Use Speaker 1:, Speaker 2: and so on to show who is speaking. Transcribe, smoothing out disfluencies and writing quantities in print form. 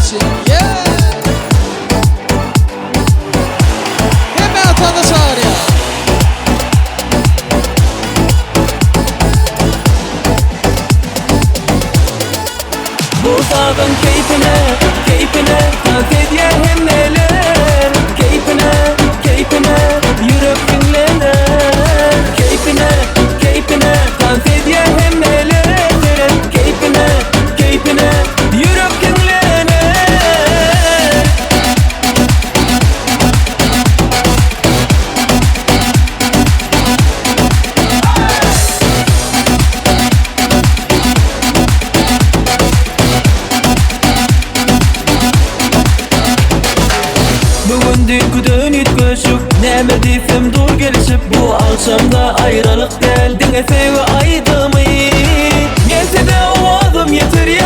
Speaker 1: için. Yeah. Hemen atanı çağır ya.
Speaker 2: Bu dağın keyfine, keyfine dans edeyim neler. Keyfine, keyfine yürüp dinlenir. Keyfine, keyfine dans edeyim neler. Keyfine, keyfine yürüp dinlenir. Bugün dünküden yetköşüp Näme diýsem dur gelişip Bu akşamda ayrılık del Diňe sevgi aýdymmy Gelse de ovazym ýetir